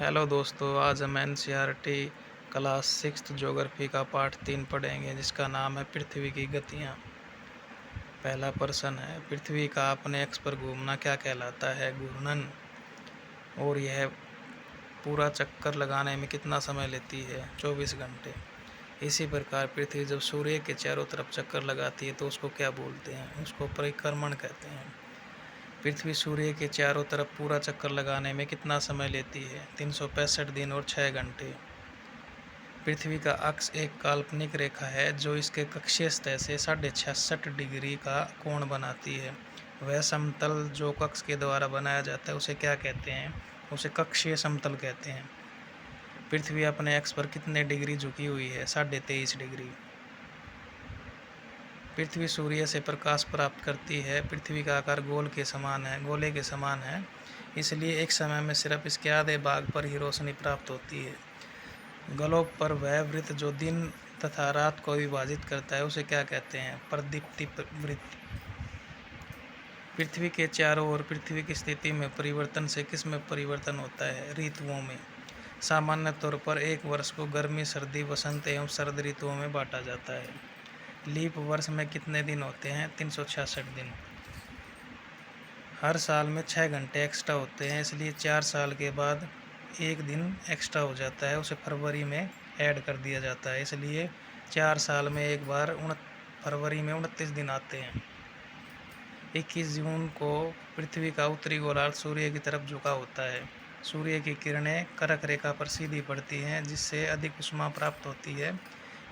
Hello दोस्तों, आज हम एनसीईआरटी क्लास 6 ज्योग्राफी का पार्ट 3 पढ़ेंगे, जिसका नाम है पृथ्वी की गतियाँ। पहला प्रश्न है, पृथ्वी का अपने अक्ष पर घूमना क्या कहलाता है? घूर्णन। और यह पूरा चक्कर लगाने में कितना समय लेती है? 24 घंटे। इसी प्रकार पृथ्वी जब सूर्य के चारों तरफ चक्कर लगाती है तो उसको क्या बोलते हैं? उसको परिक्रमण कहते हैं। पृथ्वी सूर्य के चारों तरफ पूरा चक्कर लगाने में कितना समय लेती है? 365 दिन और 6 घंटे। पृथ्वी का अक्ष एक काल्पनिक रेखा है जो इसके कक्षीय सतह से 66.5 डिग्री का कोण बनाती है। वह समतल जो कक्ष के द्वारा बनाया जाता है उसे क्या कहते हैं? उसे कक्षीय समतल कहते हैं। पृथ्वी अपने अक्ष पर कितने डिग्री झुकी हुई है? 23.5 डिग्री। पृथ्वी सूर्य से प्रकाश प्राप्त करती है। पृथ्वी का आकार गोले के समान है, इसलिए एक समय में सिर्फ इसके आधे भाग पर ही रोशनी प्राप्त होती है। ग्लोब पर वह वृत्त जो दिन तथा रात को विभाजित करता है उसे क्या कहते हैं? प्रदीप्ति वृत्त। पृथ्वी के चारों ओर पृथ्वी की स्थिति में परिवर्तन से किसमें परिवर्तन होता है? ऋतुओं में। सामान्य तौर पर एक वर्ष को गर्मी, सर्दी, वसंत एवं शरद ऋतुओं में बांटा जाता है। लीप वर्ष में कितने दिन होते हैं? 366 दिन। हर साल में 6 घंटे एक्स्ट्रा होते हैं, इसलिए 4 साल के बाद एक दिन एक्स्ट्रा हो जाता है, उसे फरवरी में ऐड कर दिया जाता है। इसलिए 4 साल में एक बार फरवरी में 29 दिन आते हैं। 21 जून को पृथ्वी का उत्तरी गोलार्ध सूर्य की तरफ झुका होता है। सूर्य की किरणें कर्क रेखा पर सीधी पड़ती हैं, जिससे अधिक ऊष्मा प्राप्त होती है।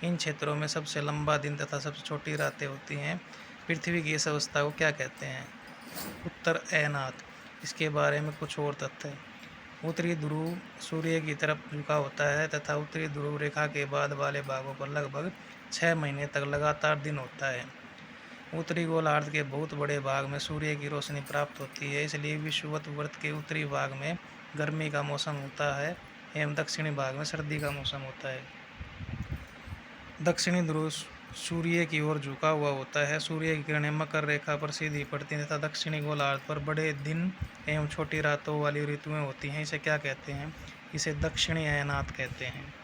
इन क्षेत्रों में सबसे लंबा दिन तथा सबसे छोटी रातें होती हैं। पृथ्वी की इस अवस्था को क्या कहते हैं? उत्तर अयनात। इसके बारे में कुछ और तथ्य। उत्तरी ध्रुव सूर्य की तरफ झुका होता है तथा उत्तरी ध्रुव रेखा के बाद वाले भागों पर लगभग 6 महीने तक लगातार दिन होता है। उत्तरी गोलार्ध के बहुत बड़े भाग में सूर्य की रोशनी प्राप्त होती है, इसलिए विषुवत वृत्त के उत्तरी भाग में गर्मी का मौसम होता है एवं दक्षिणी भाग में सर्दी का मौसम होता है। दक्षिणी ध्रुव सूर्य की ओर झुका हुआ होता है। सूर्य की किरणें मकर रेखा पर सीधी पड़ती हैं तथा दक्षिणी गोलार्ध पर बड़े दिन एवं छोटी रातों वाली ऋतुएं होती हैं। इसे क्या कहते हैं? इसे दक्षिणी अयनात कहते हैं।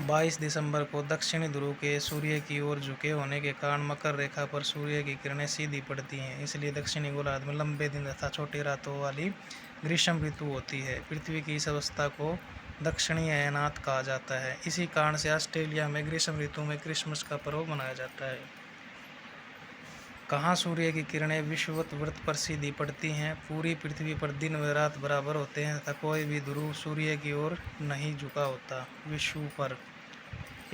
22 दिसंबर को दक्षिणी ध्रुव के सूर्य की ओर झुके होने के कारण मकर रेखा पर सूर्य की किरणें सीधी पड़ती हैं, इसलिए दक्षिणी गोलार्ध में लंबे दिन तथा छोटी रातों वाली ग्रीष्म ऋतु होती है। पृथ्वी की इस अवस्था को दक्षिणी अयनात कहा जाता है। इसी कारण से ऑस्ट्रेलिया में ग्रीष्म ऋतु में क्रिसमस का पर्व मनाया जाता है। कहाँ सूर्य की किरणें विषुवत वृत्त पर सीधी पड़ती हैं? पूरी पृथ्वी पर दिन व रात बराबर होते हैं तथा कोई भी ध्रुव सूर्य की ओर नहीं झुका होता। विषुव पर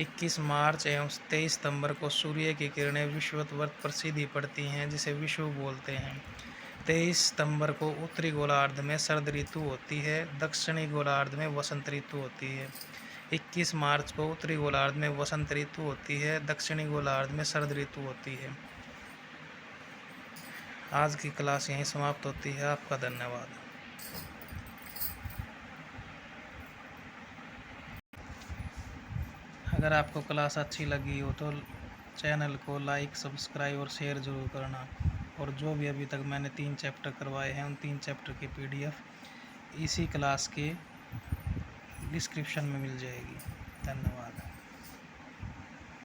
21 मार्च एवं 23 सितंबर को सूर्य की किरणें विषुवत वृत्त पर सीधी पड़ती हैं, जिसे विषुव बोलते हैं। 23 सितंबर को उत्तरी गोलार्ध में शरद ऋतु होती है, दक्षिणी गोलार्ध में वसंत ऋतु होती है। 21 मार्च को उत्तरी गोलार्ध में वसंत ऋतु होती है, दक्षिणी गोलार्ध में शरद ऋतु होती है। आज की क्लास यहीं समाप्त होती है। आपका धन्यवाद। अगर आपको क्लास अच्छी लगी हो तो चैनल को लाइक, सब्सक्राइब और शेयर ज़रूर करना। और जो भी अभी तक मैंने 3 चैप्टर करवाए हैं उन 3 चैप्टर की PDF इसी क्लास के डिस्क्रिप्शन में मिल जाएगी। धन्यवाद।